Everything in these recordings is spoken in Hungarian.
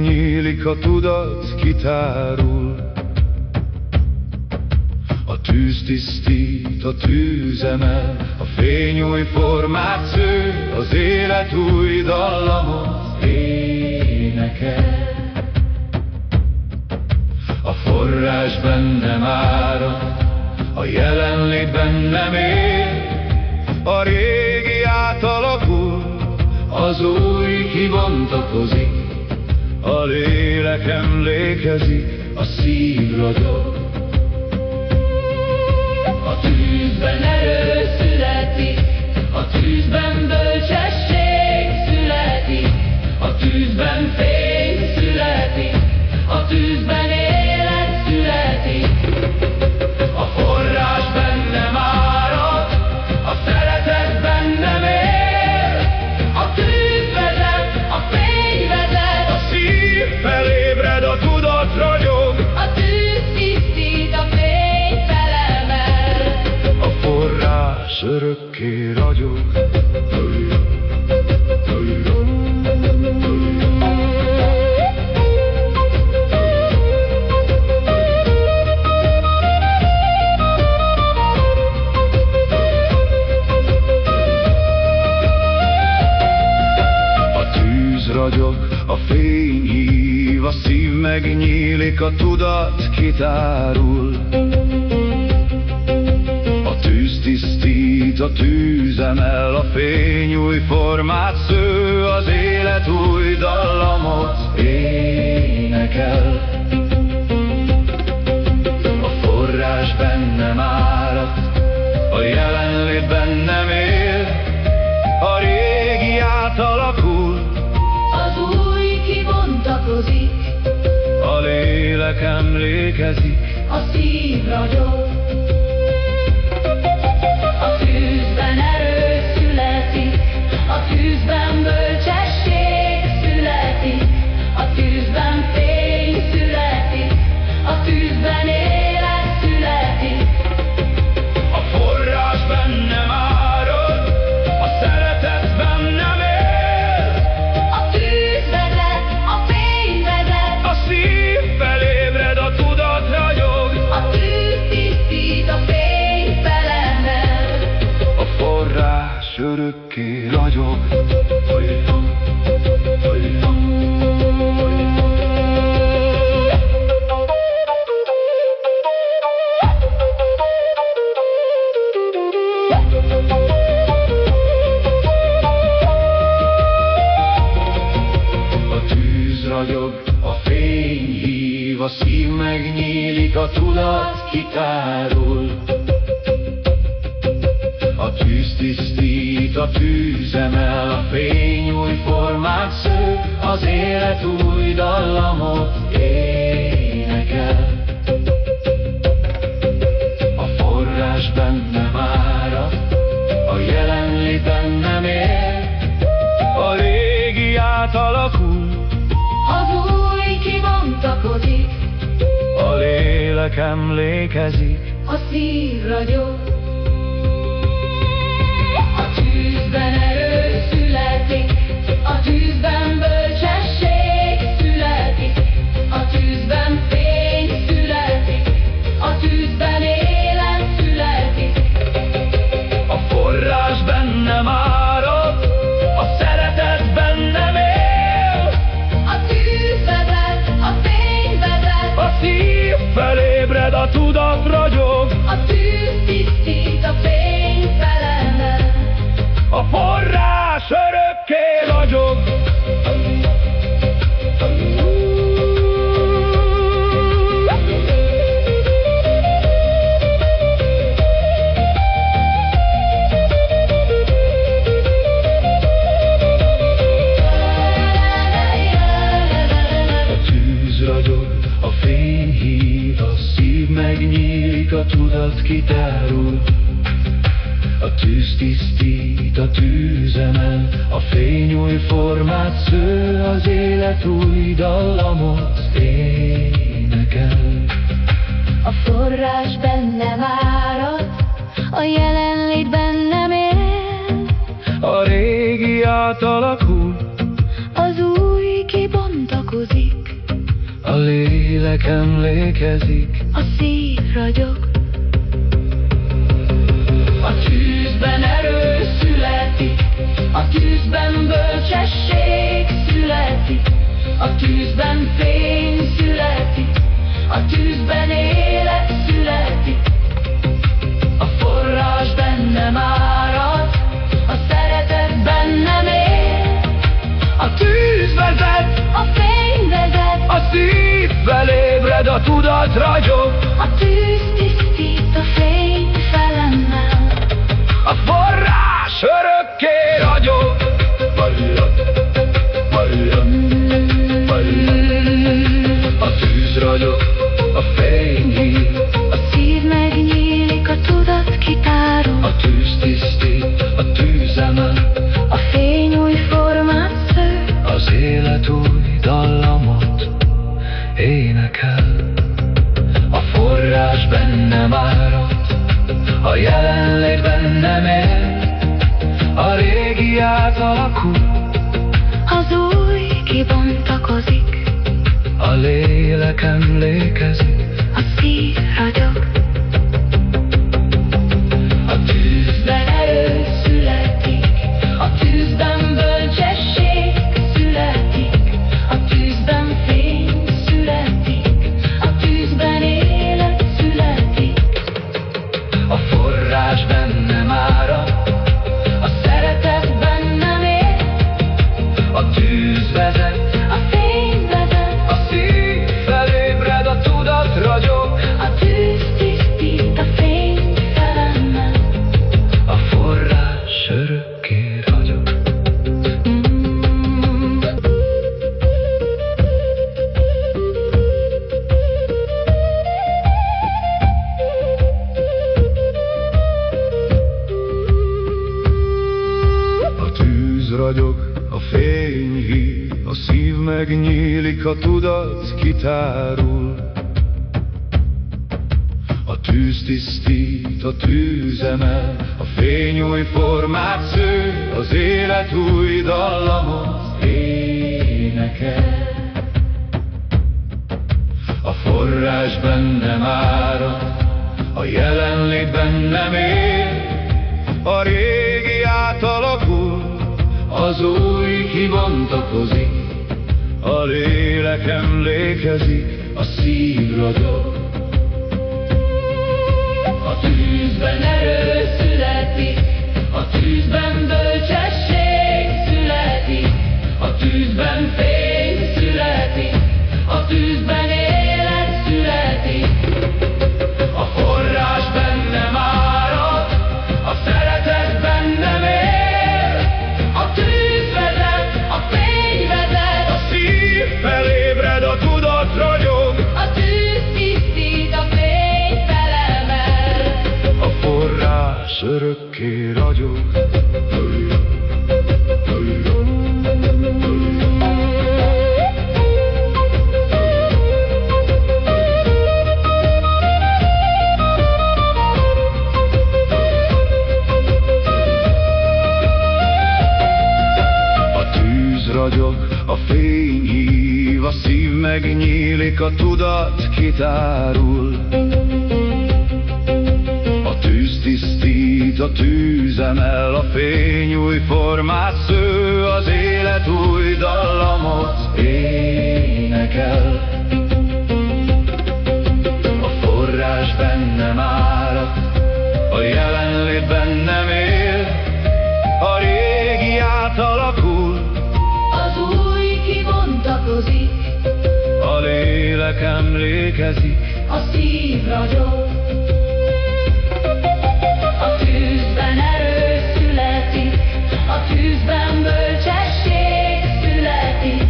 fény nyílik, a tudat kitárul. A tűz tisztít, a tűz emel, a fény új formát sző, az élet új dallamot énekel. A forrás bennem árad, a jelenlét bennem él, a régi átalakul, az új kibontakozik, a lélek emlékezik, a szív ragyog. A tűzben erő születik, a tűzben bölcsesség születik, a tűzben fény születik, a tűzben élet születik. A forrás bennem árad, a szeretet bennem él, a tűz vezet, a fény vezet, A szív felébred, a tudat ragyog, a tűz tisztít, a fény felemel. a forrás örökké ragyog. Ragyog, a fény hív, a szív megnyílik, a tudat kitárul. A tűz tisztít, a tűz emel, a fény új formát sző, az élet új dallamot énekel. A forrás bennem árad, a jelenlét bennem él, a régi átalakul, Az új kibontakozik, a lélek emlékezik, a szív ragyog. A tűzben erő születik, a tűzben bölcsesség születik, a tűzben fény születik, a tűzben élet születik. a forrás bennem árad, a szeretet bennem él, A tűz vezet, a fény vezet, a szív felébred, a tudat ragyog, a tűz tisztít, a fény felemel. a forrás örökké ragyog. A tűz ragyog, a fény hív, a szív megnyílik, a tudat kitárul. A tűz tisztít, a tűz emel, a fény új formát sző, az élet új dallamot énekel. A forrás bennem árad, a jelenlét bennem él, a régi átalakul, Az új kibontakozik, a lélek emlékezik, a szív ragyog. A tűzben erő születik, a tűzben bölcsesség születik, a tűzben fény születik, a tűzben élet születik. a forrás bennem árad, a szeretet bennem él, A tűz vezet, a fény vezet, a szív felébred, a tudat ragyog, a tűz tisztít, a fény felemel. a forrás örökké ragyog. A tűz ragyog, a fény hív, a szív megnyílik, a tudat kitárul. A tűz tisztít, a tűz emel, a fény új formát sző, az élet új dallamot énekel. A forrás bennem árad, a jelenlét bennem él, A régi átalakul, az új kibontakozik, lélek emlékezik, a szív ragyog. A tűzben erő születik, a tűzben bölcsesség születik, a tűzben fény születik, a tűzben élet születik. A forrás bennem árad, a szeretet bennem él. a tűz vezet, A fény vezet, a szívvel ébred, a tudat ragyog, a tűz tisztít, a fény felemel. a forrás örökké ragyog. A tűz ragyog, a fény hív, A szív megnyílik, a tudat kitárul, a tűz tisztít, a tűz emel, a fény új formát sző. az élet új dallamot énekel. A forrás bennem árad, a jelenlét bennem él, a régi átalakul, Az új kibontakozik, a lélek emlékezik, a szív ragyog. a tűzben Erő születik, a tűzben bölcsesség születik, a tűzben fény születik, a tűzben élet születik. a forrás bennem árad, a szeretet bennem él, a tűz vezet, A fény vezet, a szív felébred, a tudat ragyog, a tűz tisztít, a fény felemel. a forrás örökké ragyog. A tűz ragyog, a fény hív, a szív megnyílik, a tudat kitárul. A tűz tisztít, a tűz emel, a fény új formát sző, az élet új dallamot énekel. A forrás bennem árad, a jelenlét bennem él, a régi átalakul, az új kibontakozik, a lélek emlékezik, a szív ragyog. A tűzben erő születik, a tűzben bölcsesség születik, a tűzben fény születik, a tűzben élet születik. A forrás bennem árad, a szeretet bennem él, A tűz vezet, a fény vezet, a szív felébred, a tudat ragyog, a tűz tisztít, a fény felemel. a forrás örökké ragyog. A tűz ragyog, a fény hív, a szív megnyílik, a tudat kitárul. A tűz tisztít, a tűz emel, a fény új formát sző, az élet új dallamot énekel. A forrás bennem árad, a jelenlét bennem él, a régi átalakul, Az új kibontakozik, a lélek emlékezik, a szív ragyog. A tűzben erő születik, a tűzben bölcsesség születik,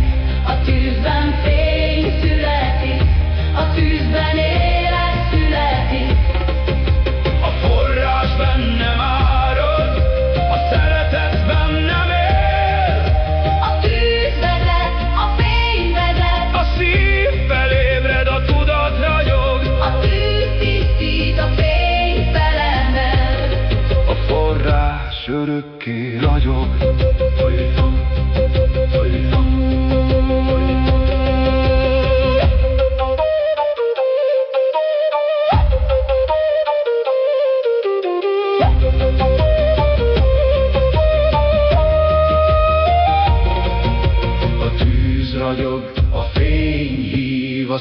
a tűzben fény születik, a tűzben élet születik. a forrás bennem árad, a szeretet bennem él, A tűz vezet, a fény vezet, a szív felébred, a tudat ragyog, a tűz tisztít, a fény felemel. a forrás örökké ragyog.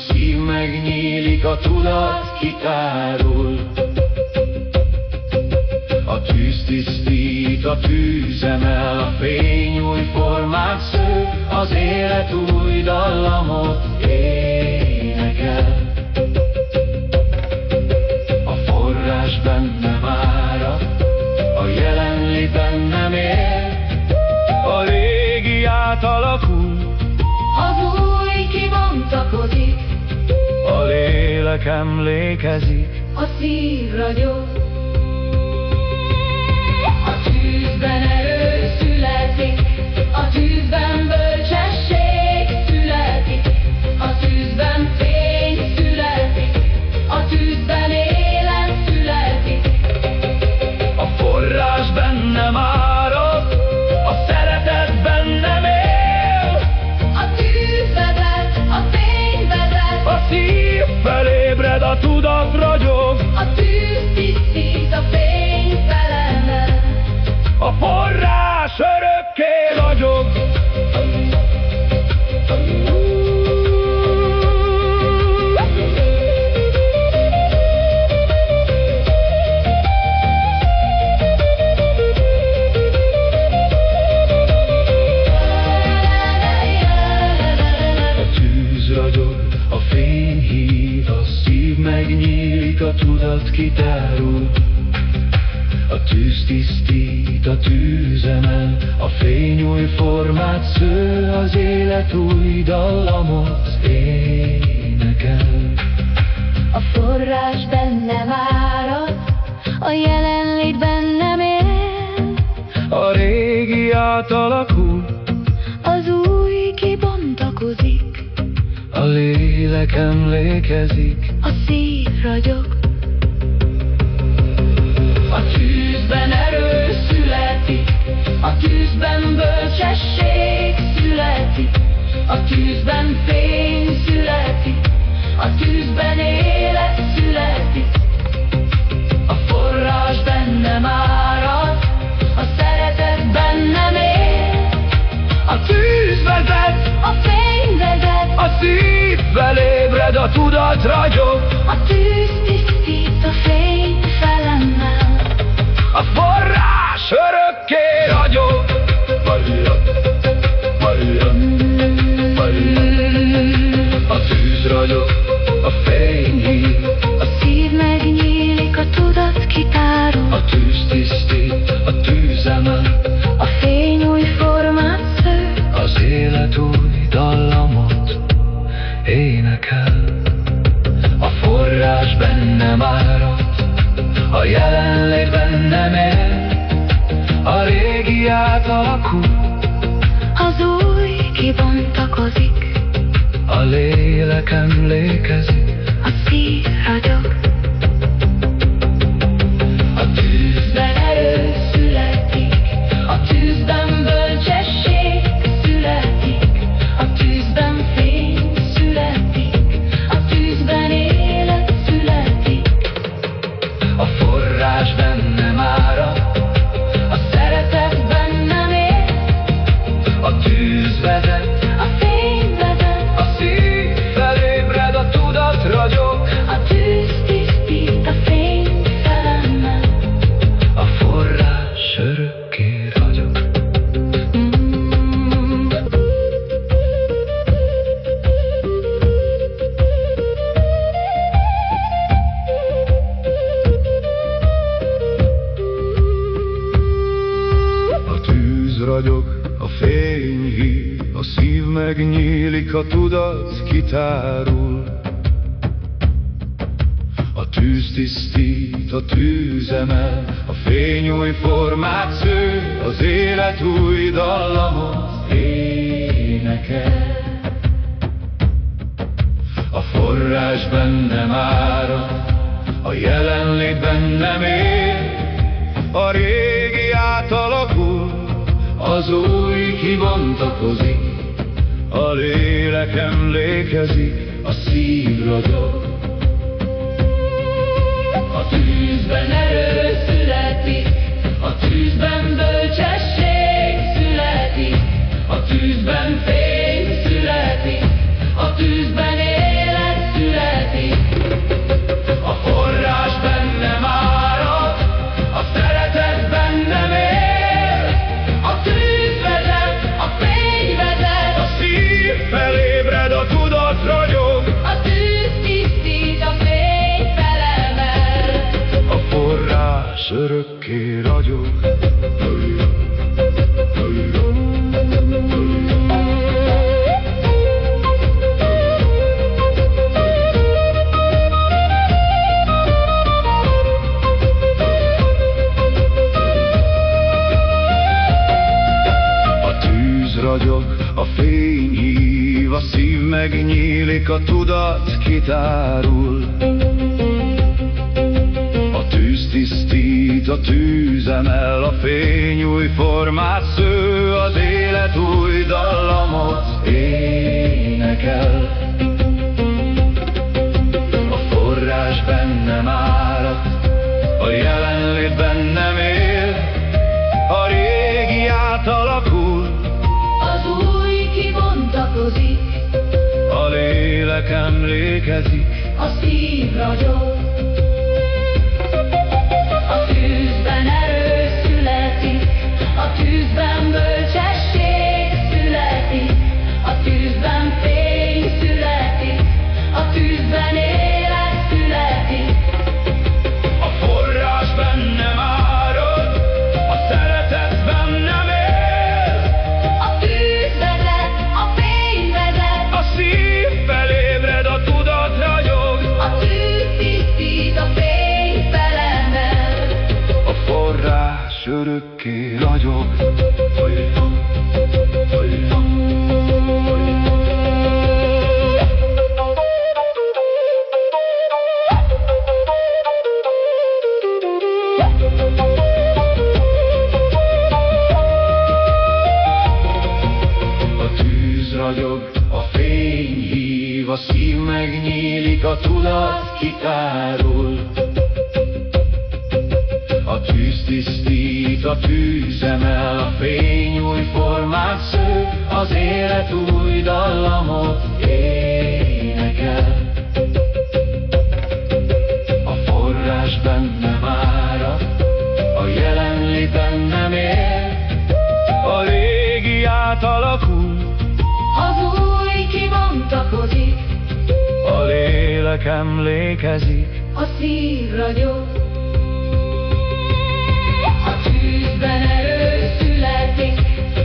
szív megnyílik, a tudat kitárul. A tűz tisztít, a tűz emel, a fény új formát sző, az élet új dallamot énekel. A forrás bennem árad, a jelenlét bennem él, a régi átalakul, Az új kibontakozik, a lélek emlékezik, a szív ragyog. A tűzben erő születik, a tűzben bölcsesség születik, a tűzben fény születik, a tűzben élet születik. a forrás bennem árad, a szeretet bennem él, A tűz vezet, a fény vezet, a szív felébred, a tudat ragyog, a tűz tisztít, a fény felemel. a forrás örökké ragyog. A tűz ragyog, a fény hív, a szív megnyílik, a tudat kitárul. A tűz tisztít, a tűz emel, a fény új formát sző, az élet új dallamot énekel. A forrás bennem árad, a jelenlét bennem él, A régi átalakul, az új kibontakozik, a lélek emlékezik, a szív ragyog. A tűzben erő születik, a tűzben bölcsesség születik, a tűzben fény születik, a tűzben élet születik. A forrás bennem árad, a szeretet bennem él, a tűz vezet, a fény vezet, a szív felébred, a tudat ragyog, a tűz tisztít, a fény felemel. a forrás örökké ragyog. A tűz ragyog, a fény hív, A szív megnyílik, a tudat kitárul, a tűz tisztít, a tűz emel, a fény új formát sző, az élet új dallamot énekel. A forrás bennem árad, a jelenlét bennem él, a régi átalakul, az új kibontakozik, a lélek emlékezik, a szív ragyog. a tűzben Erő születik, a tűzben bölcsesség születik, a tűzben fény születik, a tűzben élet születik. a forrás bennem árad, A szeretet bennem él, a tűz vezet, a fény vezet, a szív felébred, a tudat ragyog, a tűz tisztít, a fény felemel. a forrás örökké ragyog. A tűz ragyog, a fény hív, a szív megnyílik, a tudat kitárul. A tűz tisztít, a tűz emel, a fény új formát sző, az élet új dallamot énekel. A forrás bennem árad, a jelenlét bennem él, a régi átalakul, az új kibontakozik, a lélek emlékezik, a szív ragyog. A tűzben erő születik, a tűzben bölcsesség születik, a tűzben fény születik, a tűzben élet örökké ragyog. A tűz ragyog, a fény hív, a szív megnyílik, a tudat kitárul. A tűz tisztít, a tűz emel, a fény új formát sző, az élet új dallamot énekel. A forrás bennem árad, a jelenlét bennem él, a régi átalakul, Az új kibontakozik, a lélek emlékezik, a szív ragyog. A tűzben erő születik, a tűzben bölcsesség születik, a tűzben fény születik, a tűzben élet születik. a forrás bennem árad, a szeretet bennem él, A tűz vezet, a fény vezet, a szív felébred, a tudat ragyog. a tűz tisztít, a fény felemel. A forrás örökké ragyog. A tűz ragyog, a fény hív, a szív megnyílik, a tudat kitárul. A tűz tisztít, a tűz emel, a fény új formát sző, az élet új dallamot énekel. A forrás bennem árad, a jelenlét bennem él, a régi átalakul, Az új kibontakozik, a lélek emlékezik, a szív ragyog. A tűzben erő születik,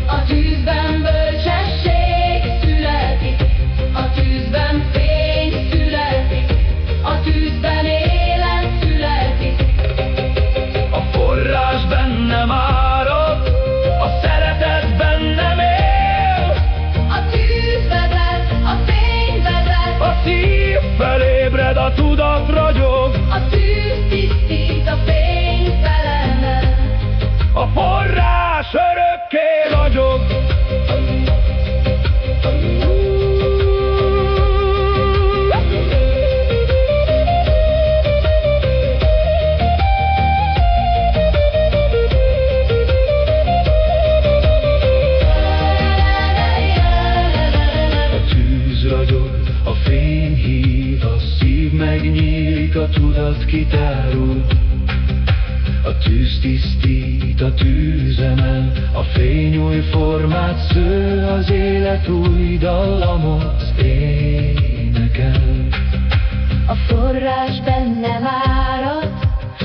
a tűzben bölcsesség születik, a tűzben fény születik, a tűzben élet születik. a forrás bennem árad, a szeretet bennem él, A tűz vezet, a fény vezet, a szív felébred, a tudat ragyog. a tűz tisztít, a fény felemel. A forrás örökké ragyog. A tűz ragyog, a fény hív, a szív megnyílik, a tudat kitárul. A tűz tisztít, a tűz emel, a fény új formát sző, az élet új dallamot énekel. A forrás bennem árad,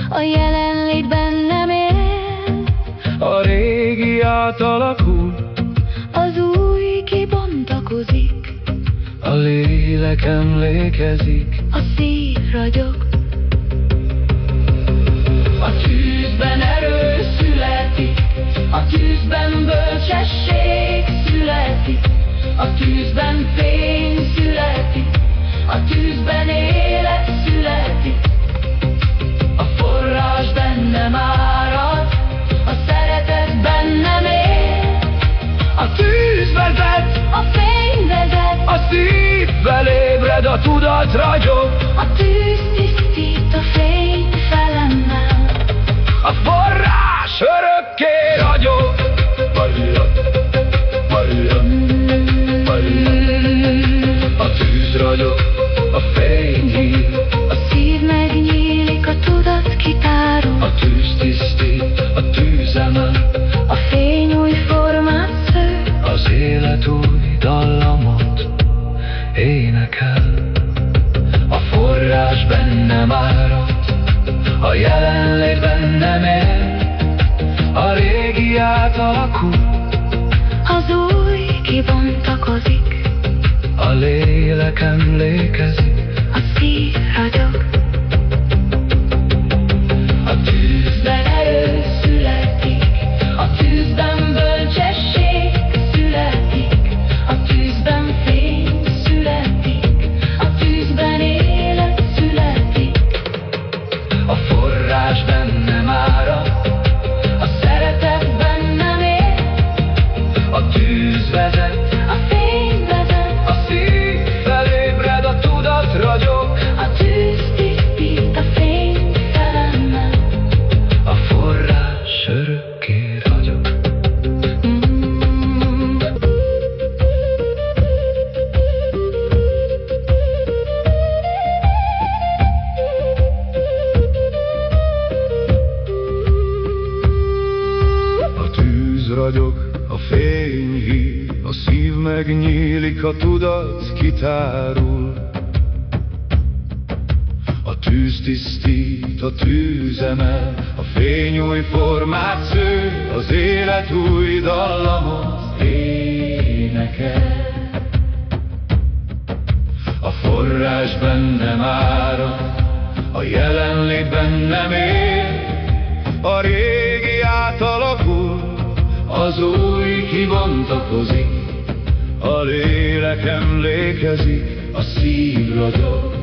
a jelenlét bennem él, A régi átalakul, az új kibontakozik, a lélek emlékezik, a szív ragyog. a Tűzben erő születik, a tűzben bölcsesség születik, a tűzben fény születik, a tűzben élet születik. A forrás bennem árad, a szeretet bennem él, a tűz vezet, a fény vezet, a szív felébred, a tudat ragyog. a tűz tisztít, a fény felemel. A forrás örökké ragyog. A tűz ragyog, a fény hív, A szív megnyílik, a tudat kitárul, a tűz tisztít, a tűz emel, a fény új formát sző, az élet új dallamot énekel. A forrás bennem árad, a jelenlét bennem él, lélek emlékezik, a szív ragyog. A tűzben erő születik, a tűzben bölcsesség születik, a tűzben fény születik, a tűzben élet születik. a forrás bennem árad, a szeretet bennem él, a tűz vezet, A fény vezet, a szív felébred, a tudat ragyog, a tűz tisztít, a fény felemmel. a forrás örökké ragyog. A tűz ragyog, a fény hív, a szív megnyílik, a tudat kitárul. A tűz tisztít, a tűz emel, a fény új formát sző, az élet új dallamot énekel. A forrás bennem árad, a jelenlét bennem él, a régi átalakul, az új kibontakozik, a lélek emlékezik, a szív ragyog.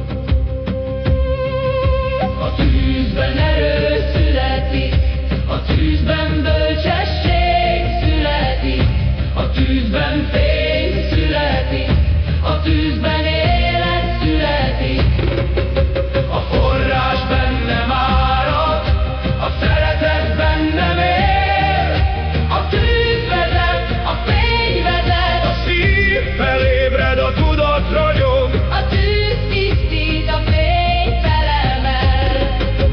A tűzben erő születik, a tűzben bölcsesség születik, a tűzben fény születik, a tűzben élet születik. A forrás bennem árad, a szeretet bennem él, A tűz vezet, a fény vezet, a szív felébred, a tudat ragyog, a tűz tisztít, a fény felemel.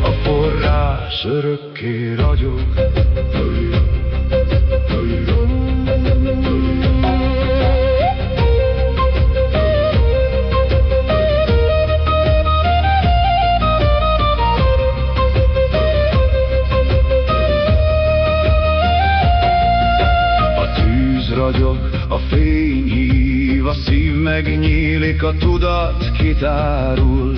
a forrás örökké ragyog. A tűz ragyog, a fény hív, a szív megnyílik, a tudat kitárul.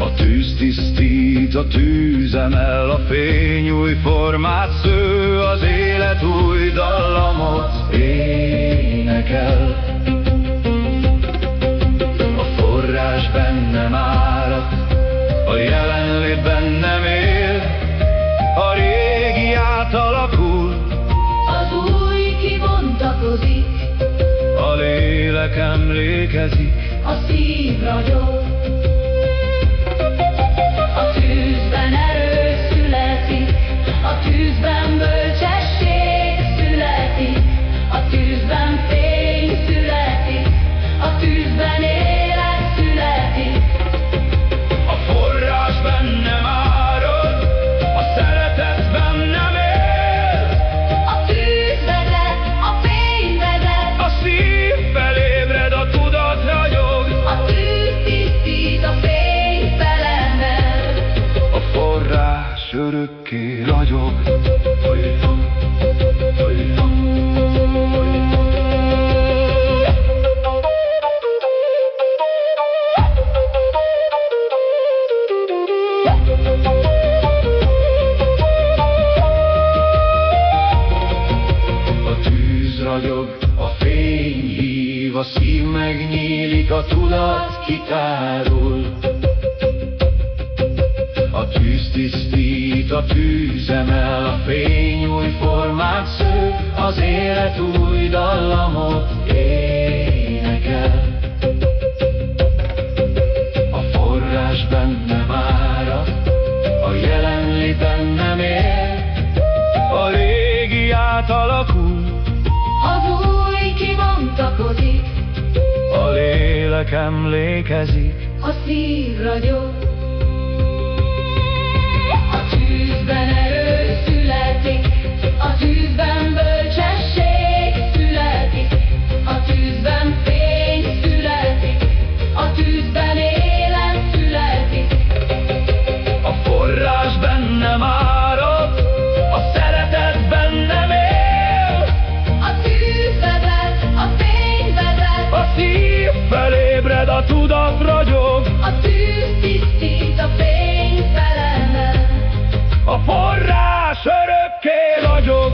A tűz tisztít, a tűz emel, a fény új formát sző, az élet új dallamot énekel. A forrás bennem árad, a jelenlét bennem él, a régi átalakul, Az új kibontakozik, a lélek emlékezik, a szív ragyog. A tűzben erő születik, a tűzben bölcsesség születik, a tűzben fény születik, a tűzben élet születik. a forrás bennem árad, a szeretet bennem él, A tűz vezet, a fény vezet, a szív felébred, a tudat ragyog, a tűz tisztít, a fény felemel. a forrás örökké ragyog. A tűz ragyog, a fény hív, a szív megnyílik, a tudat kitárul. A tűz tisztít, a tűz emel, a fény új formát sző, az élet új dallamot énekel. A forrás bennem árad, a jelenlét bennem él, a régi átalakul, Az új kibontakozik, a lélek emlékezik, a szív ragyog. A tűzben erő születik, a tűzben bölcsesség születik, a tűzben fény születik, a tűzben élet születik. a forrás bennem árad, a szeretet bennem él, A tűz vezet, a fény vezet, felébred, a tudat ragyog, A tűz tisztít, a fény felemel. a forrás örökké ragyog.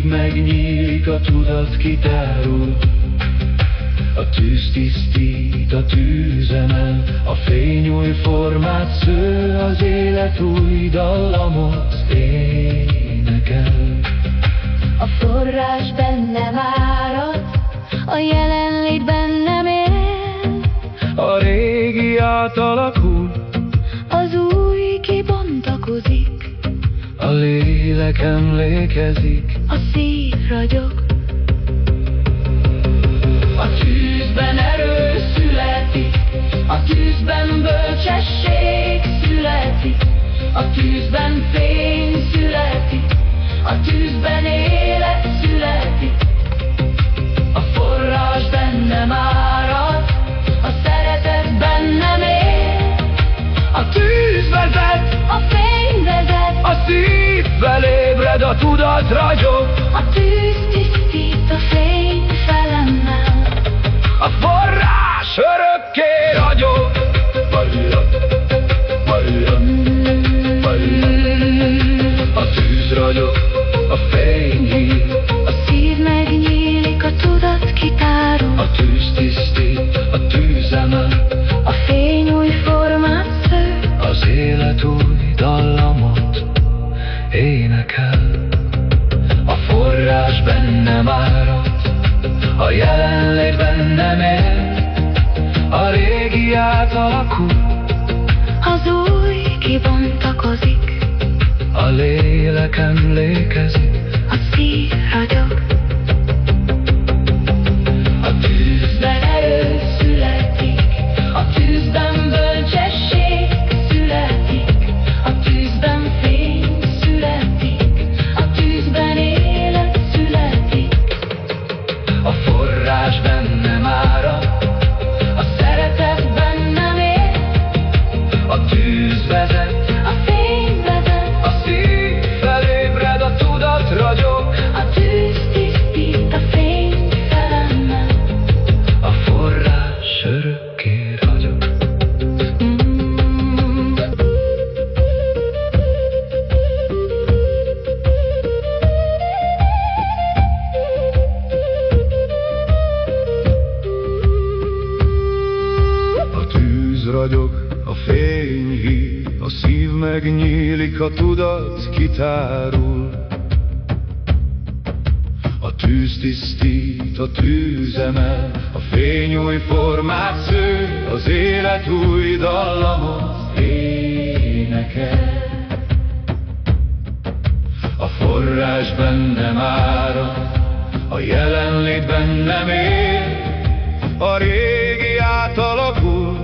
Megnyílik, a tudat kitárul, a tűz tisztít, a tűz emel, a fény új formát sző, az élet új dallamot énekel. A forrás bennem árad, a jelenlét bennem él. A régi átalakul, Az új kibontakozik, a lélek emlékezik, a szív ragyog. A tűzben erő születik, a tűzben bölcsesség születik, a tűzben fény születik, a tűzben élet születik. A forrás bennem árad, a szeretet bennem él. a tűz vezet, A fény vezet, a szív felébred, a tudat ragyog, a tűz tisztít, a fény felemmel. a forrás örökké ragyog. A tűz ragyog, a fény hív, A szív megnyílik, a tudat kitárul, a tűz tisztít, a tűz emel, a fény új formát sző. az élet új dallamot énekel. A forrás bennem árad, a jelenlét bennem él, a régi átalakul, Az új kibontakozik, a lélek emlékezik, a szív ragyog. A tűzben erő születik, a tűzben bölcsesség születik, a tűzben fény születik, a tűzben élet születik. a forrás bennem árad, a szeretet bennem él, a tűz vezet, A fény vezet, a szív felébred, a tudat ragyog, a tűz tisztít, a fény felemmel. a forrás örökké ragyog. A tűz ragyog, a fény hív, a szív megnyílik, a tudat kitárul. A tűz tisztít, a tűz emel, a fény új formát sző, az élet új dallamot énekel. A forrás bennem árad, a jelenlét bennem él, a régi átalakul,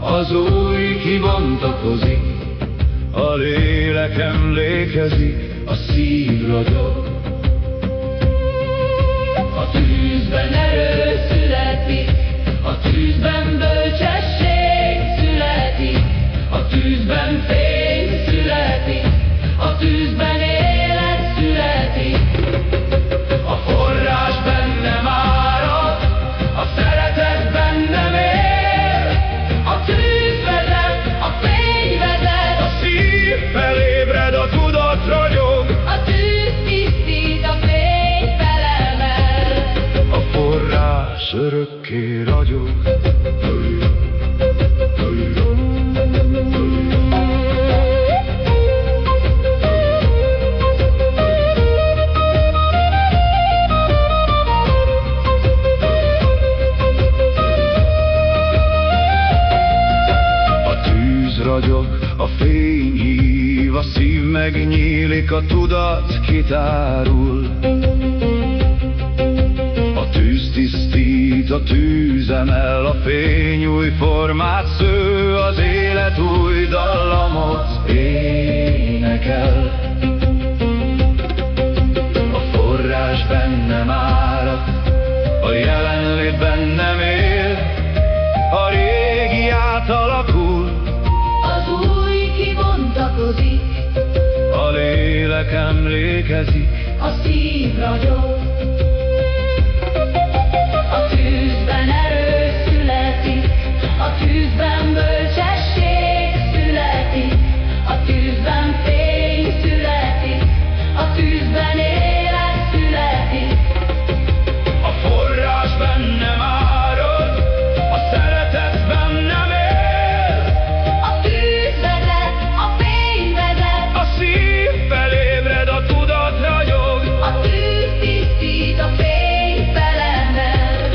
az új kibontakozik, a lélek emlékezik, a szív ragyog. A tűzben erő születik, a tűzben bölcsesség születik, a tűzben fény születik, a tűzben élet születik. A forrás bennem árad, a szeretet bennem él, A tűz vezet, a fény vezet, a szív felébred, a tudat ragyog, a tűz tisztít, a fény felemel. a forrás örökké ragyog. A tűz ragyog, a fény hív, a szív megnyílik, a tudat kitárul. A tűz tisztít, a tűz emel, a fény új formát sző, az élet új dallamot énekel. A a jelenlét bennem él, a régi átalakul, az új kibontakozik, a lélek emlékezik, a szív ragyog. A tűzben erő születik, a tűzben bölcsesség születik, a tűzben fény születik, a tűzben élet születik. a forrás bennem árad, a szeretet bennem él, A tűz vezet, a fény vezet, a szív felébred, a tudat ragyog, a tűz tisztít, a fény felemel.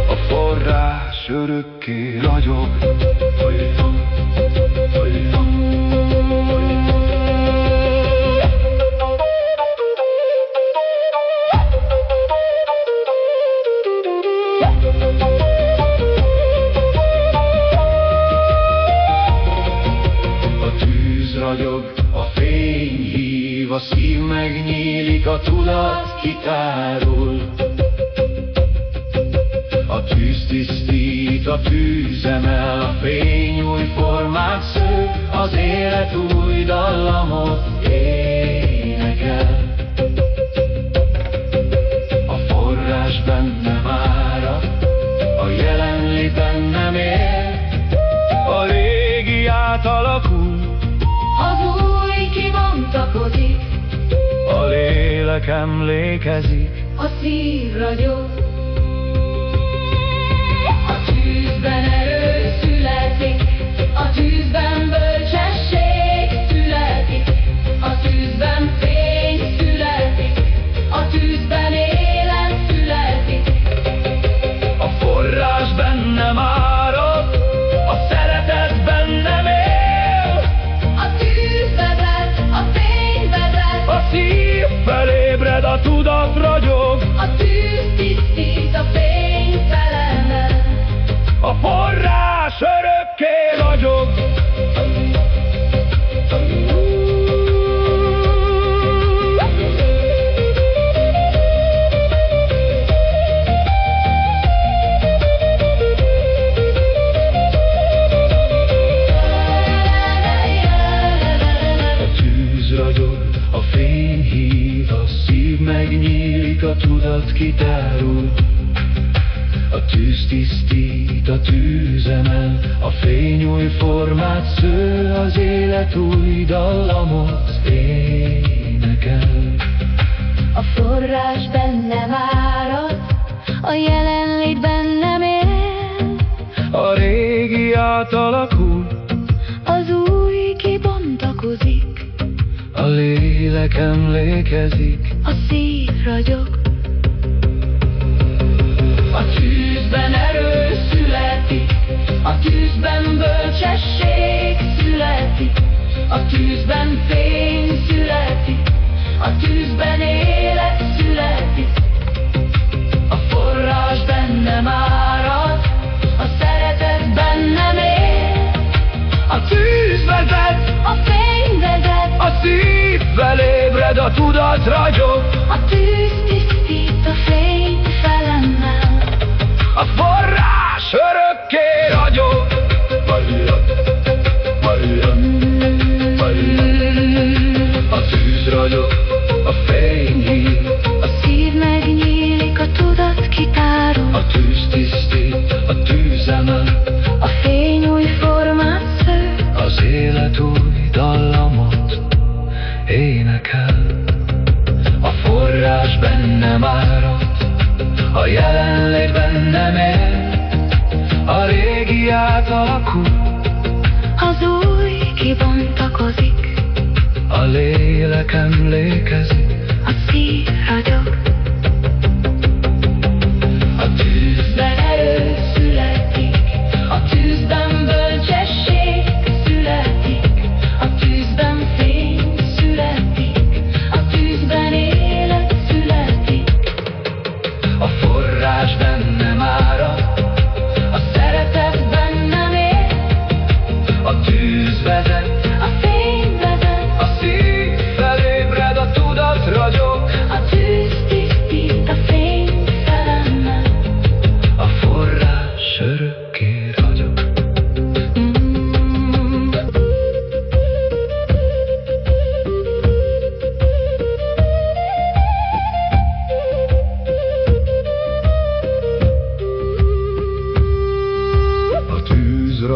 a forrás örökké ragyog. A tűz ragyog, a fény hív, a szív megnyílik, a tudat kitárul. A tűz tisztít, a tűz emel, a fény új formát sző, az élet új dallamot énekel. A forrás bennem árad, a jelenlét bennem él, a régi átalakul, Az új kibontakozik, a lélek emlékezik, a szív ragyog. A tűzben erő születik, a tűzben bölcsesség születik, a tűzben fény születik, a tűzben élet születik. a forrás bennem árad, a szeretet bennem él, A tűz vezet, a fény vezet, a szív felébred, a tudat ragyog, a tűz tisztít, a fény felemel. a forrás örökké ragyog. A tűz ragyog, a fény hív, a szív megnyílik, a tudat kitárul. A tűz tisztít, a tűz emel, a fény új formát sző, az élet új dallamot énekel. A forrás bennem árad, a jelenlét bennem él, A régi átalakul, az új kibontakozik, a lélek emlékezik, a szív ragyog. A tűzben erő születik, a tűzben bölcsesség születik, a tűzben fény születik, a tűzben élet születik. A forrás bennem árad, a szeretet bennem él, a tűz vezet, a fény vezet, a szív felébred, a tudat ragyog, a tűz tisztít, a fény felemel. a forrás örökké ragyog. A tűz ragyog, a fény hív, A szív megnyílik, a tudat kitárul, a tűz tisztít, a tűz emel, a fény új formát sző, az élet új dallamot énekel. A forrás bennem árad, a jelenlét bennem él, a régi átalakul, az új kibontakozik, a lélek emlékezik, a szív ragyog. a tűzben Erő születik, a tűzben bölcsesség születik, a tűzben fény születik, a tűzben élet születik. a forrás bennem árad, A szeretet bennem él, a tűz vezet, a fény vezet, a szív felébred, a tudat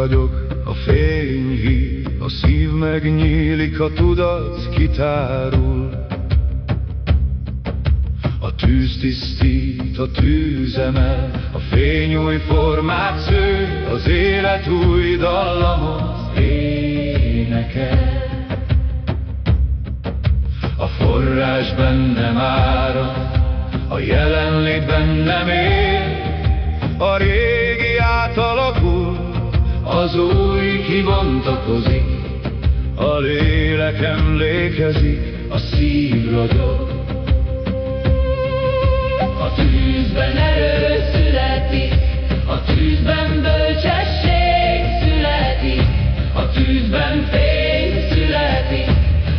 ragyog, a fény hív, a szív megnyílik, a tudat kitárul. A tűz tisztít, a tűz emel, a fény új formát sző, az élet új dallamot énekel. A forrás bennem árad, a jelenlét bennem él, a régi átalakul, az új kibontakozik, a lélek emlékezik, a szív ragyog. A tűzben erő születik, a tűzben bölcsesség születik, a tűzben fény születik,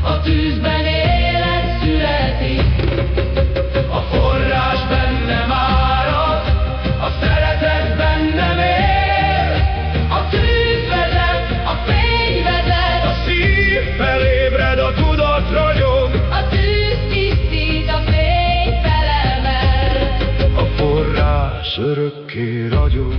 a tűzben élet születik. A forrás bennem árad, a szeretet bennem él, a tűz vezet, a fény vezet, A szív felébred, a tudat ragyog, a tűz tisztít, a fény felemel. a forrás örökké ragyog.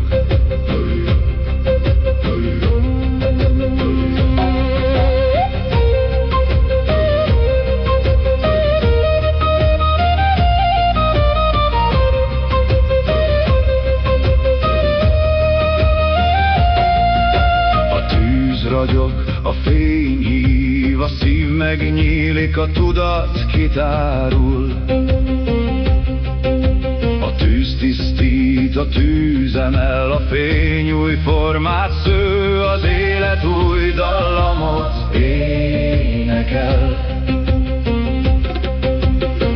Ragyog, a fény hív, a szív megnyílik, a tudat kitárul. A tűz tisztít, a tűz emel, a fény új formát sző, az élet új dallamot énekel.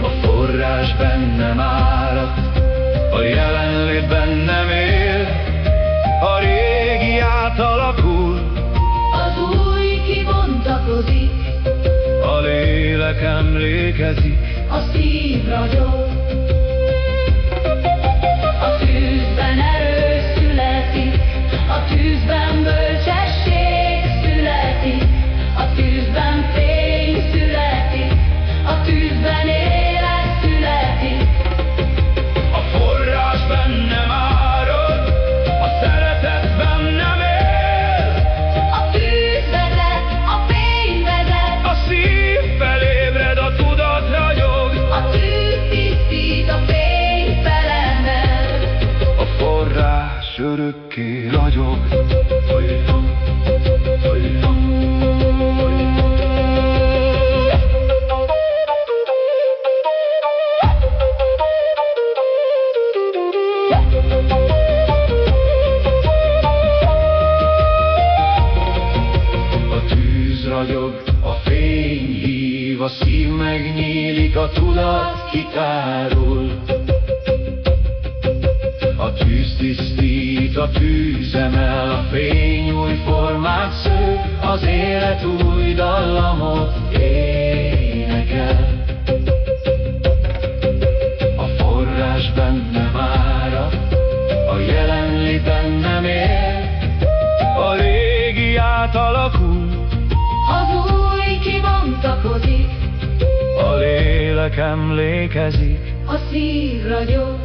A forrás bennem árad, a jelenlét bennem él, a régi átalakul, A lélek emlékezik, a szív ragyog. A tűzben erő születik, a tűzben bölcsesség születik, a tűzben fény születik, a tűzben élet születik. a forrás bennem árad, a szeretet bennem él, A tűz vezet, a fény vezet, a szív felébred, a tudat ragyog, a tűz tisztít, a fény felemel. a forrás örökké ragyog. A tűz ragyog, a fény hív, a szív megnyílik, a tudat kitárul. A tűz tisztít, a tűz emel, a fény új formát sző, az élet új dallamot énekel. A forrás bennem árad, a jelenlét bennem él, a régi átalakul, Az új kibontakozik, a lélek emlékezik, a szív ragyog.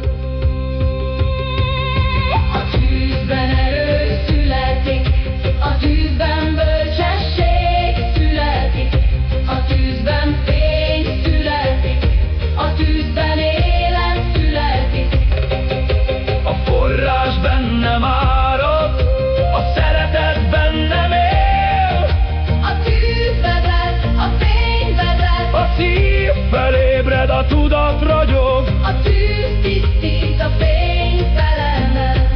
A tűzben erő születik, a tűzben bölcsesség születik, a tűzben fény születik, a tűzben élet születik. a forrás bennem árad, a szeretet bennem él, A tűz vezet, a fény vezet, a szív felébred, a tudat ragyog, a tűz tisztít, a fény felemel.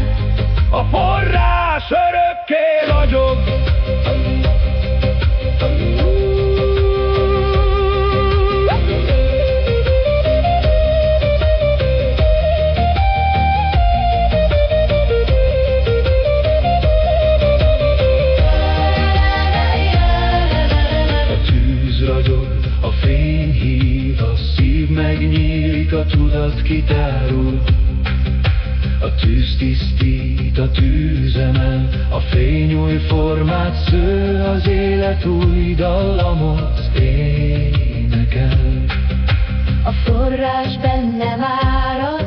a forrás örökké ragyog. A tűz ragyog, a fény hív, a szív megnyílik, a tudat kitárul. A tűz tisztít, a tűz emel, a fény új formát sző, az élet új dallamot énekel. A forrás bennem árad,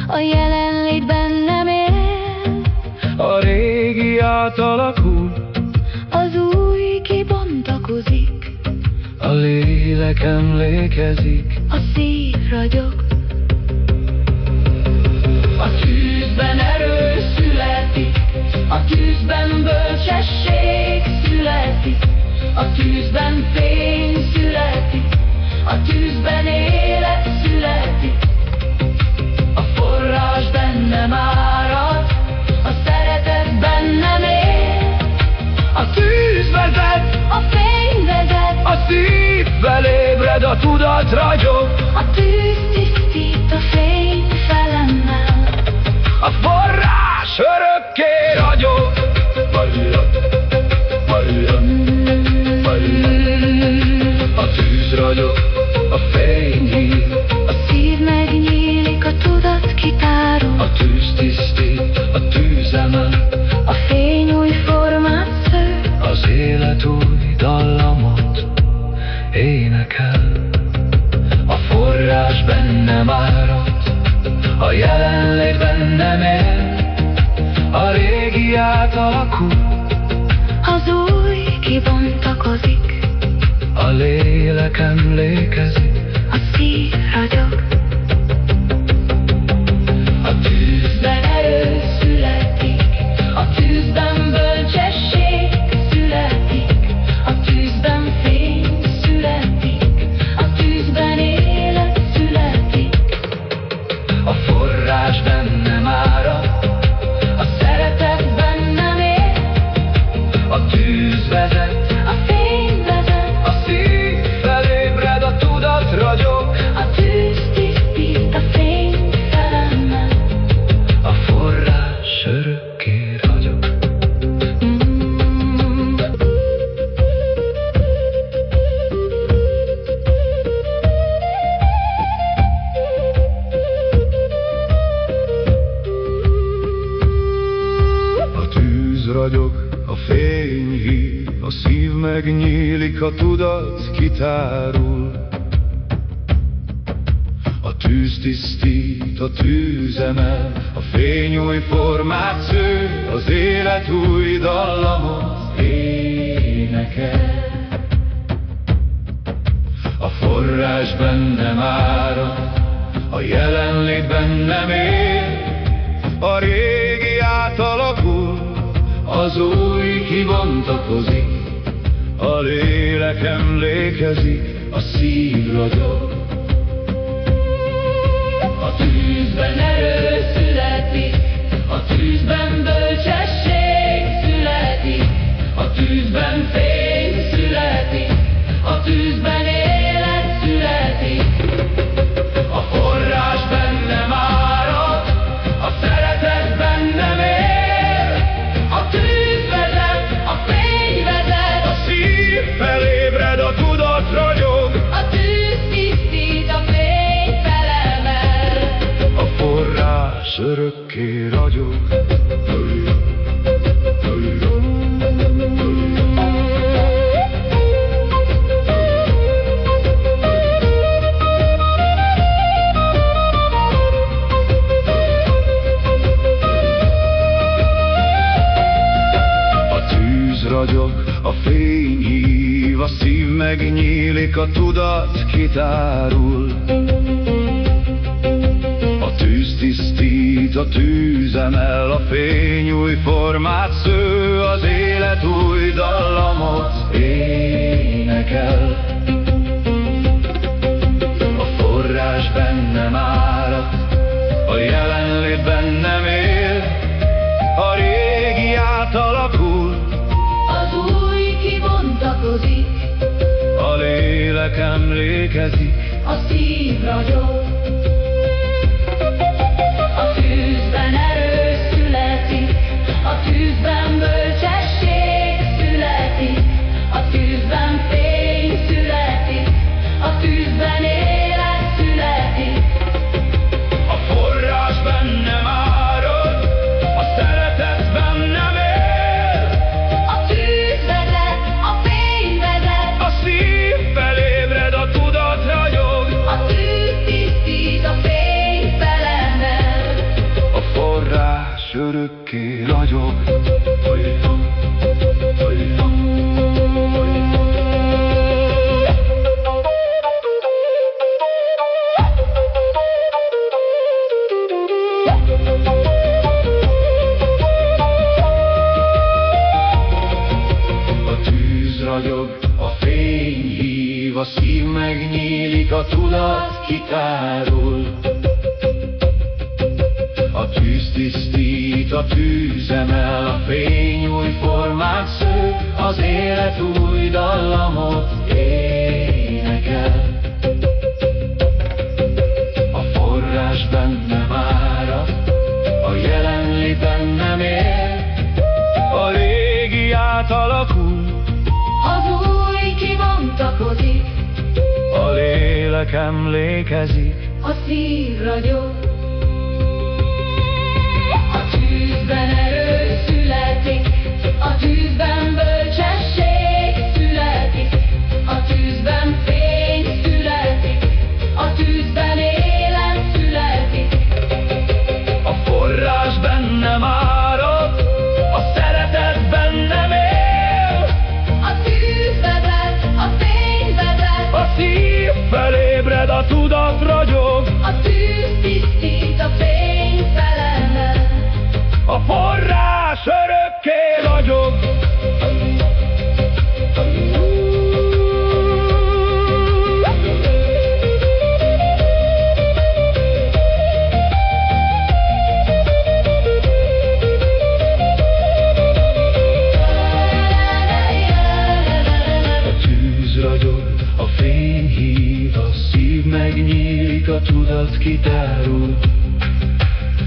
a jelenlét bennem él, A régi átalakul, lélek emlékezik, a szív ragyog. A tűzben erő születik, a tűzben bölcsesség születik, a tűzben fény születik, a tűzben élet születik. A forrás bennem árad, a szeretet bennem él. a tűz vezet, A fény vezet, a szívvel ébred, a tudat ragyog, a tűz tisztít, a fény felemel. a forrás örökké ragyog. A tűz ragyog, a fény hív, A szív megnyílik, a tudat kitárul, a tűz tisztít, a tűz emel, a fény új formát sző. az élet új dallamot énekel. A forrás bennem árad, a jelenlét bennem él, a régi átalakul, Az új kibontakozik, a lélek emlékezik, a szív ragyog. a tűz Ben erő születik, a tűzben bölcsesség születik, a tűzben fény születik, a tűzben élet születik. a forrás bennem árad, A szeretet bennem él, a tűz vezet, a fény vezet, a szív felébred, a tudat ragyog, a tűz tisztít, a fény felemel. a forrás örökké ragyog. A tűz ragyog, a fény hív, a szív megnyílik, a tudat kitárul. A tűz tisztít, a tűz emel, a fény új formát sző, az élet új dallamot énekel. A forrás bennem árad, a jelenlét bennem él, a régi átalakul, az új kibontakozik, a lélek emlékezik, a szív ragyog. A tűzben erő születik, a tűzben bölcsesség születik, a tűzben fény születik, a tűzben élet születik. A forrás bennem árad, a szeretet bennem él, A tűz vezet, a fény vezet, a szív felébred, a tudat ragyog, a tűz tisztít, a fény felemel. a forrás örökké ragyog. A tűz ragyog, a fény hív, a szív megnyílik, a tudat kitárul. A tűz tisztít, a tűz emel, a fény új formát sző, az élet új dallamot énekel. A forrás bennem árad, a jelenlét bennem él, a régi átalakul, Az új kibontakozik, a lélek emlékezik, a szív ragyog. A tűzben erő születik, a tűzben bölcsesség születik, a tűzben fény születik, a tűzben élet születik. a forrás bennem árad, a szeretet bennem él, A tűz vezet, a fény vezet, a szív felébred, a tudat ragyog, a tűz tisztít, a fény felemel. a forrás örökké ragyog. megnyílik, a tudat kitárul. A tűz tisztít, a tűz emel, a fény új formát sző, az élet új dallamot énekel. A forrás bennem árad, a jelenlét bennem él, a régi átalakul, Az új kibontakozik, a lélek emlékezik, a szív ragyog. A tűzben erő születik, a tűzben bölcsesség születik, a tűzben fény születik, a tűzben élet születik. a forrás bennem árad, a szeretet bennem él, A tűz vezet, a fény vezet, a szív felébred, a tudat ragyog, a tűz tisztít, a fény felemel. a forrás örökké ragyog. A tűz ragyog, a fény hív, a szív megnyílik, a tudat kitárul.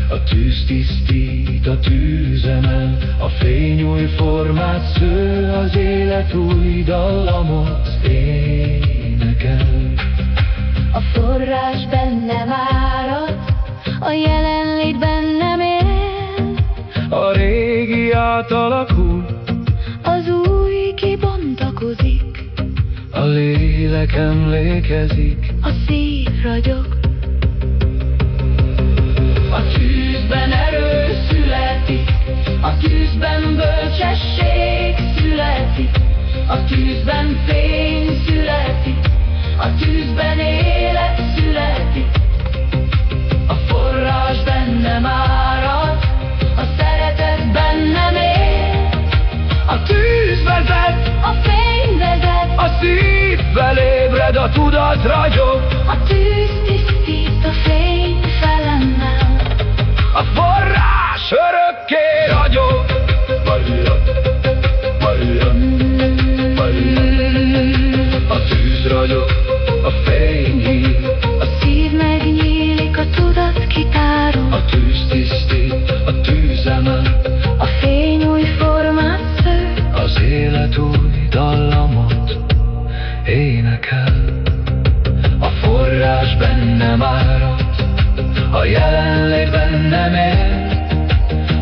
A tűz tisztít, a tűz emel, a fény új formát sző, az élet új dallamot énekel. A forrás bennem árad, a jelenlét bennem él, A régi átalakul, az új kibontakozik, a lélek emlékezik, a szív ragyog. a Tűzben erő születik, a tűzben bölcsesség születik, a tűzben fény születik, a tűzben élet születik. A forrás bennem árad, a szeretet bennem él, a tűz vezet, a fény vezet, a szív felébred, a tudat ragyog, a tűz tisztít, a fény felemel. a forrás örökké ragyog. A tűz ragyog, a fény hív, A szív megnyílik, a tudat kitárul, a tűz tisztít, a tűz emel, a fény új formát sző, az élet új dallamot énekel. A forrás bennem árad, a jelenlét bennem él,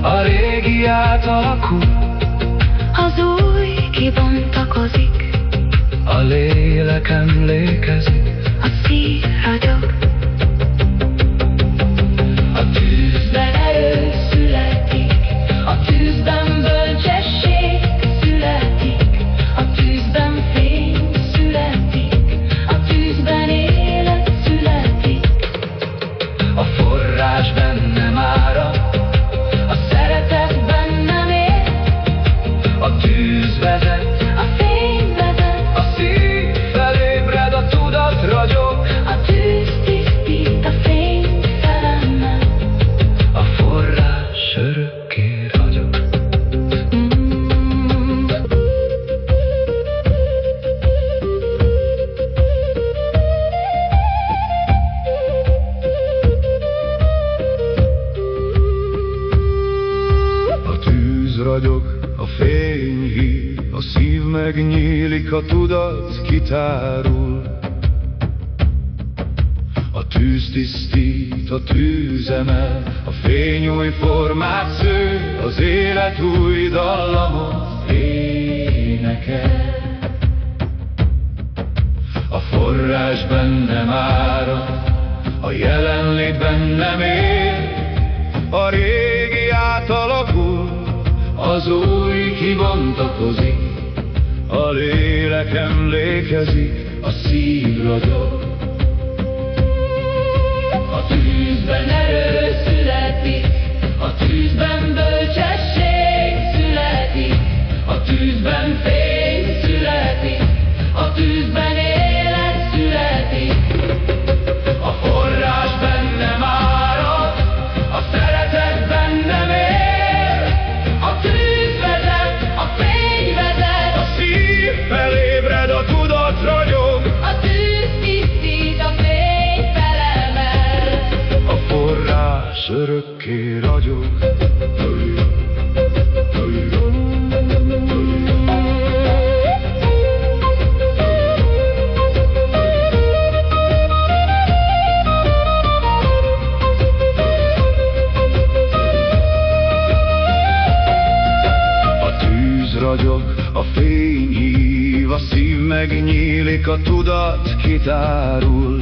a régi átalakul, az új kibontakozik, a lélek emlékezik, a szív ragyog. a tűzben Erő születik, a tűzben bölcsesség születik, a tűzben fény születik, a tűzben élet születik. a forrás bennem árad, A szeretet bennem él, a tűz vezet, a fény vezet, a szív felébred, a tudat ragyog, a tűz tisztít, a fény felemel. a forrás örökké ragyog. A tűz ragyog, a fény hív, a szív megnyílik, a tudat kitárul. A tűz tisztít, a tűz emel, a fény új formát sző, az élet új dallamot énekel. A forrás bennem árad, a jelenlét bennem él, a régi átalakul, az új kibontakozik, a lélek emlékezik, a szív ragyog. A tűzben erő születik, a tűzben bölcsesség születik, a tűzben fény születik, a tűzben élet születik. forrás örökké ragyog. A tűz ragyog, a fény hív, a szív megnyílik, a tudat kitárul.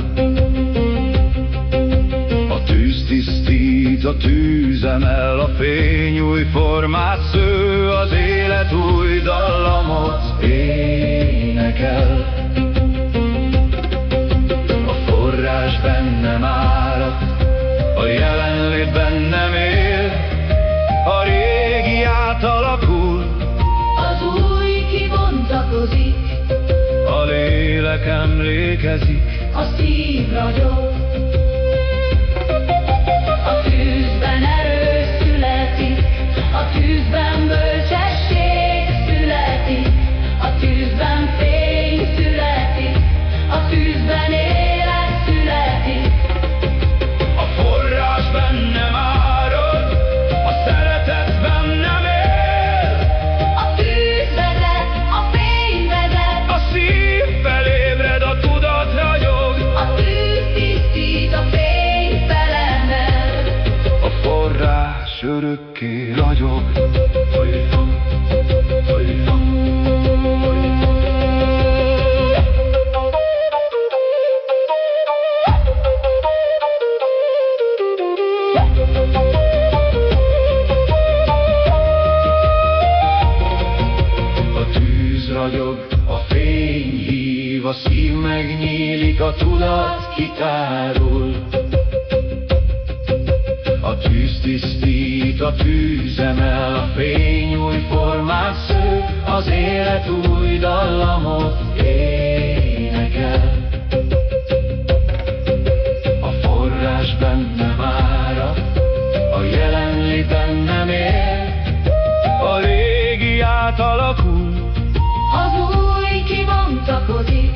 A tűz tisztít, a tűz emel, a fény új formát sző, az élet új dallamot énekel. A forrás bennem árad, a jelenlét bennem él, a régi átalakul, Az új kibontakozik, a lélek emlékezik, a szív ragyog. A tűzben erő születik, a tűzben bölcsesség születik, a tűzben fény születik, a tűzben élet születik. a forrás bennem árad, a szeretet bennem él, A tűz vezet, a fény vezet, a szív felébred, a tudat ragyog. a tűz tisztít, a fény felemel. A forrás örökké ragyog. A tűz ragyog, a fény hív, a szív megnyílik, a tudat kitárul. A tűz tisztít, a tűz emel, a fény új formát sző, az élet új dallamot énekel. A forrás bennem árad, a jelenlét bennem él, a régi átalakul, Az új kibontakozik,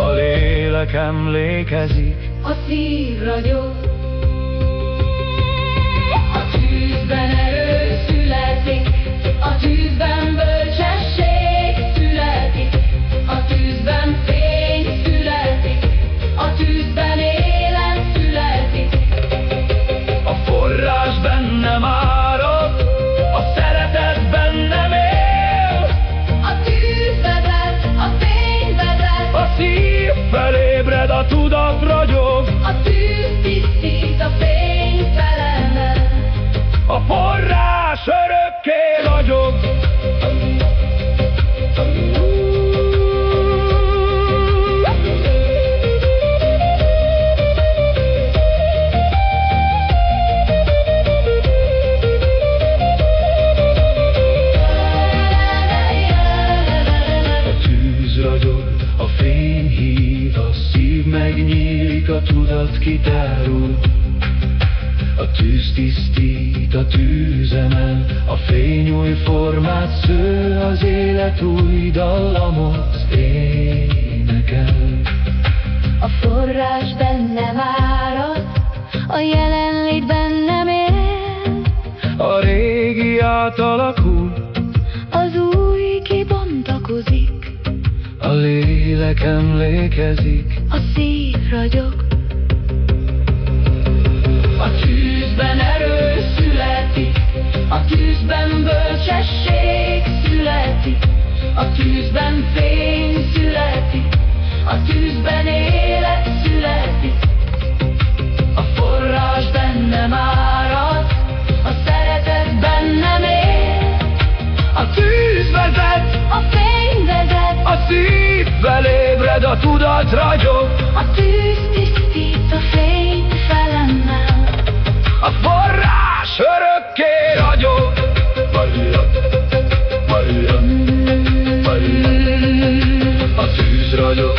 a lélek emlékezik, a szív ragyog. A tűzben erő születik, a tűzben bölcsesség születik, a tűzben fény születik, a tűzben élet születik. a forrás bennem árad, a szeretet bennem él, A tűz vezet, a fény vezet, a szív felébred, a tudat ragyog. a tűz tisztít, a fény felemel. A forrás örökké ragyog. A tűz ragyog, a fény hív, a szív megnyílik, a tudat kitárul. A tűz tisztít, a tűz emel, a fény új formát sző, az élet új dallamot énekel. A forrás bennem árad, a jelenlét bennem él, A régi átalakul, az új kibontakozik, a lélek emlékezik, a szív ragyog. A tűzben erő születik, a tűzben bölcsesség születik, a tűzben fény születik, a tűzben élet születik. A forrás bennem árad, a szeretet bennem él, a tűz vezet, a fény vezet, a szív felébred, a tudat ragyog. a tűz tisztít, a fény felemel. A forrás örökké ragyog. A tűz ragyog,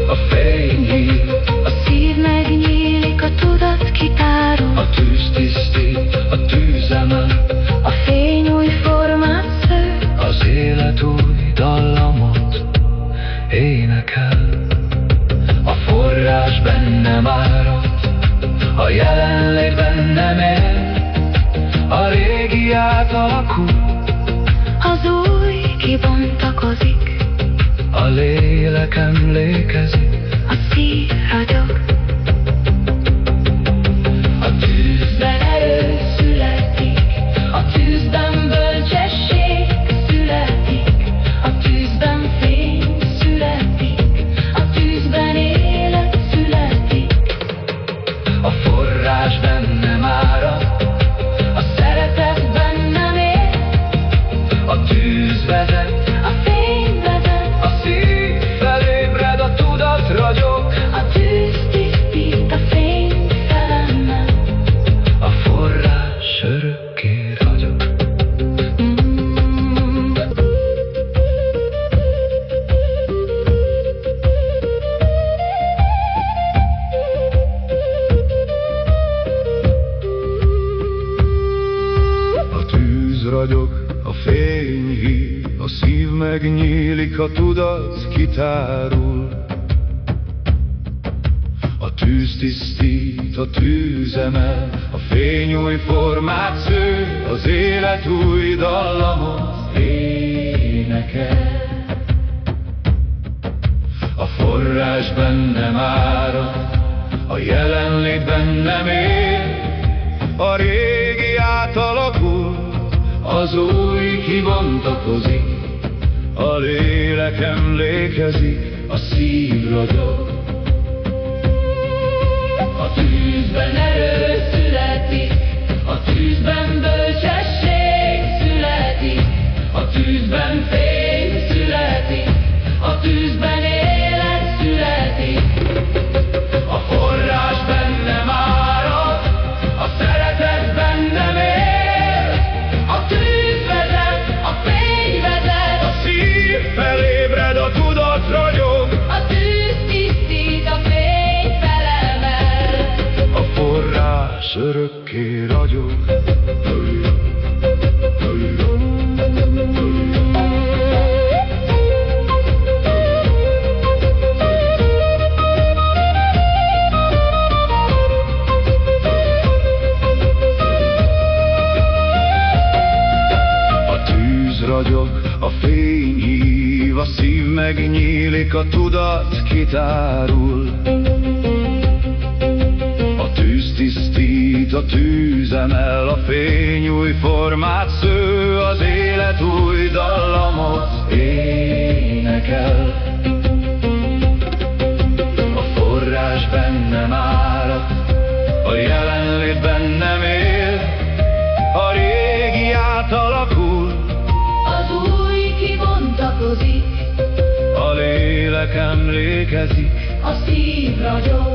a fény hív, A szív megnyílik, a tudat kitárul, a tűz tisztít, a tűz emel, a fény új formát sző, az élet új dallamot énekel. A forrás bennem árad, átalakul, az új kibontakozik, a lélek emlékezik, a szív ragyog. A tűzben erő születik, a tűzben bölcsesség születik, a tűzben fény születik, a tűzben élet születik. a forrás bennem árad, a szeretet bennem él, a tűz vezet, A fény vezet, a szív felébred, a tudat ragyog, a tűz tisztít, a fény felemmel. a forrás örökké ragyog. A tűz ragyog, a fény hív, a szív megnyílik, a tudat kitárul. A tűz tisztít, a tűz emel, a fény új formát sző, az élet új dallamot énekel. A forrás bennem árad, a jelenlét bennem él, a régi átalakul, az új kibontakozik, a lélek emlékezik, a szív ragyog. A tűzben erő születik, a tűzben bölcsesség születik, a tűzben fény születik, a tűzben élet születik. A forrás bennem árad, a szeretet bennem él, A tűz vezet, a fény vezet, a szív felébred, a tudat ragyog, a tűz tisztít, a fény felemel. a forrás örökké ragyog. A tűz ragyog, a fény hív, a szív megnyílik, a tudat kitárul. A tűz tisztít, a tűz emel, a fény új formát sző, az élet új dallamot énekel. A forrás bennem árad, a jelenlét bennem él, a régi átalakul, Az új kibontakozik, a lélek emlékezik, a szív ragyog.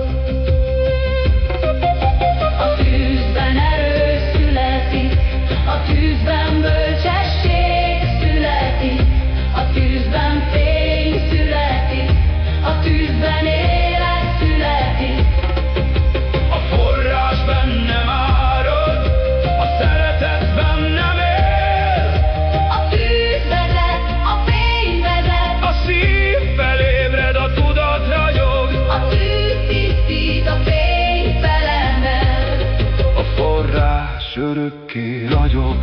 A tűzben erő születik, a tűzben bölcsesség születik, a tűzben fény születik, a tűzben élet születik. a forrás bennem árad, a szeretet bennem él, A tűz vezet, a fény vezet, a szív felébred, a tudat ragyog, a tűz tisztít, a fény felemel. a forrás örökké ragyog.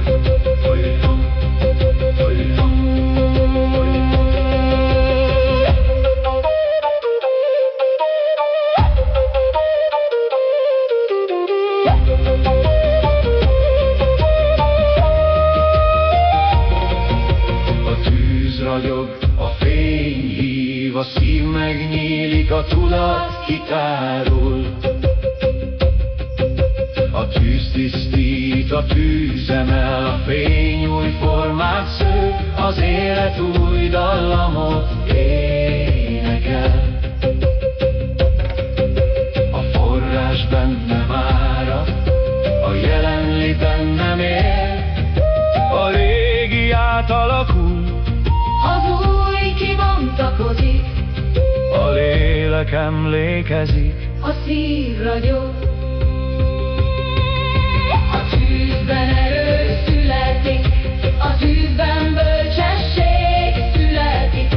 A tűz ragyog, a fény hív, a szív megnyílik, a tudat kitárul. A tűz tisztít, a tűz emel, a fény új formát sző, az élet új dallamot énekel. A forrás bennem árad, a jelenlét bennem él, a régi átalakul, Az új kibontakozik, a lélek emlékezik, a szív ragyog. A tűzben erő születik, a tűzben bölcsesség születik,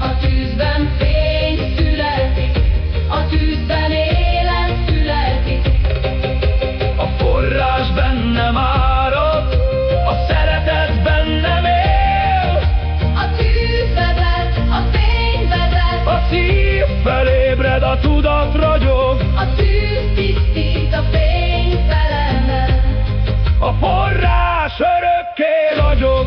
a tűzben fény születik, a tűzben élet születik. a forrás bennem árad, a szeretet a tudat ragyog, A tűz tisztít, a fény felemel. a forrás örökké ragyog.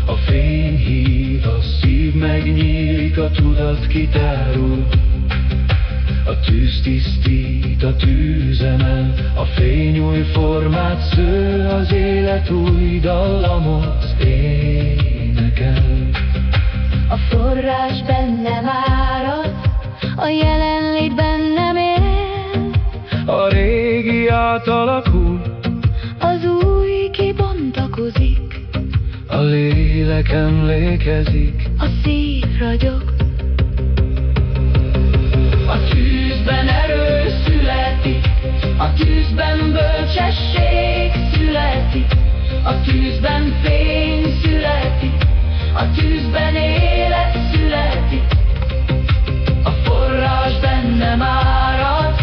A fény hív, a szív megnyílik, a tudat kitárul. A tűz tisztít, a tűz emel, a fény új formát sző, az élet új dallamot énekel. A forrás bennem árad, a jelenlét bennem él. A régi átalakul, Az új kibontakozik, a lélek emlékezik. a szív ragyog. A Tűzben erő születik, a tűzben bölcsesség születik, a tűzben fény születik, a tűzben élet születik. A forrás bennem árad,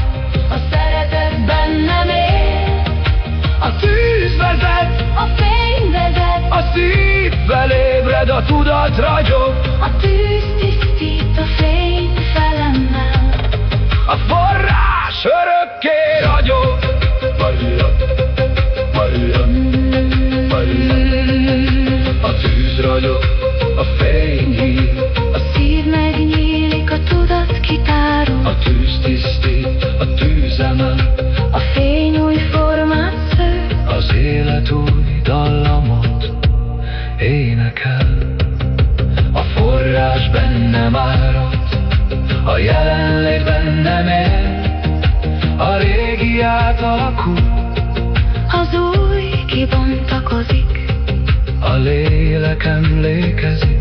a szeretet bennem él. a tűz vezet, A fény vezet, a szívvel ébred, a tudat ragyog. a tűz tisztít, a fény felemel. A forrás örökké ragyog. A tűz ragyog, a fény hív, A szív megnyílik, a tudat kitárul. a tűz tisztít, a tűz emel, A fény új formát sző, az élet új dallamot énekel. A forrás bennem árad, a jelenlét bennem él. A régi átalakul, az új kibontakozik, a lélek emlékezik.